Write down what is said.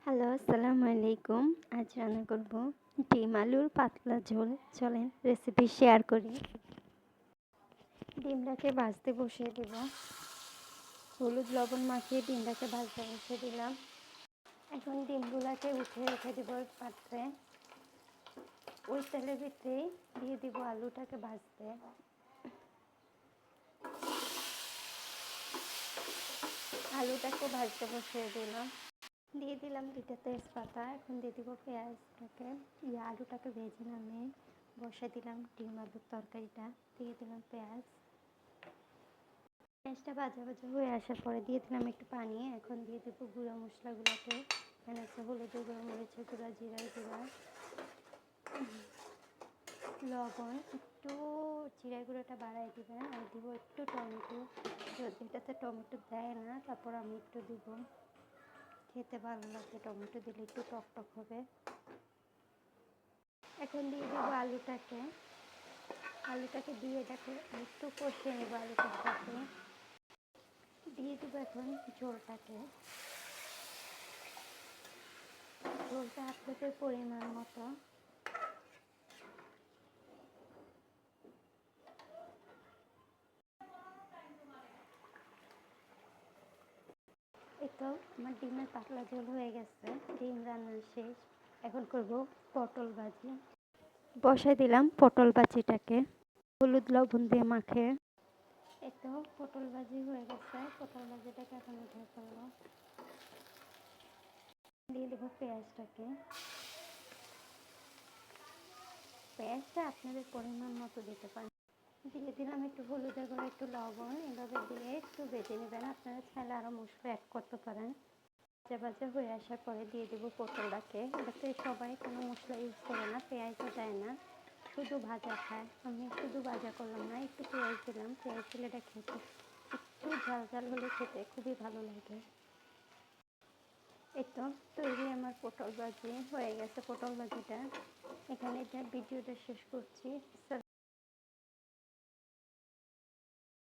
Hello, আসসালামু আলাইকুম। আজ রান্না করব ডিম আলুর পাতলা ঝোল। চলেন রেসিপি শেয়ার করি। ডিমটাকে ভাজতে বসিয়ে দিব। হলুদ লবণ মাখিয়ে ডিমটাকে ভাজতে বসিয়ে দিলাম। এখন ডিমগুলোকে উঠে রেখে দিব পাত্রে। ওই তেলের ভিতরেই দিয়ে দিব আলুটাকে ভাজতে। আলুটাকে ভাজতে বসিয়ে দিলাম। দিয়ে দিলাম 2টা তেজপাতা। এখন দিয়ে দিব পেঁয়াজটাকে, আলুটাকে ভেজে নামিয়ে বসিয়ে দিলাম ডিম আলুর তরকারিটা। দিয়ে দিলাম পেঁয়াজটা ভাজা ভাজা হয়ে আসার পরে দিয়ে দিলাম একটু পানি। এখন দিয়ে দেবো গুঁড়া মশলাগুলোকে। এখানে আছে হলুদের গুঁড়া, মরিচের গুঁড়া, জিরার গুঁড়া, লবণ। একটু জিরার গুঁড়োটা বাড়াই দিবেন। আর দিব একটু টমেটো, যদি এটাতে টমেটো দেয় না তারপর আমি একটু দিব। খেতে ভালো লাগে, টমেটো দিলে একটু টক টক হবে। এখন দিয়ে দেবো আলুটাকে দিয়ে এটাকে একটু কষিয়ে নেব। আলুটার সাথে দিয়ে দেবো এখন ঝোলটা আপনাদের পরিমাণ মতো। এই তো আমার ডিমের পাতলা ঝোল হয়ে গেছে। ডিম রান্না শেষ। এখন করব পটল ভাজি। বসাই দিলাম পটল ভাজিটাকে হলুদ লবণ দিয়ে মাখে। এই তো পটল ভাজি হয়ে গেছে। পটল ভাজিটাকে এখন উঠে ফেলবো। দিয়ে দেবো পেঁয়াজটা আপনাদের পরিমাণ মতো দিতে পারেন। দিয়ে দিলাম একটু হলুদের গুঁড়ো, একটু লবণ। এভাবে দিয়ে একটু ভেজে নেবেন। আপনারা চাইলে আরও মশলা অ্যাড করতে পারেন। ভাজা ভাজা হয়ে আসার পরে দিয়ে দেবো পটলটাকে। এটাতে সবাই কোনো মশলা ইউজ করে না, পেঁয়াজও দেয় না, শুধু ভাজা খায়। আমি শুধু ভাজা করলাম না, একটু পেঁয়াজ দিলাম। পেঁয়াজ দিলে এটা খেতে একটু ঝাল ঝাল হলে খেতে খুবই ভালো লাগে। এই তো তৈরি আমার পটল ভাজি হয়ে গেছে। পটল ভাজিটা এখানে ভিডিওটা শেষ করছি।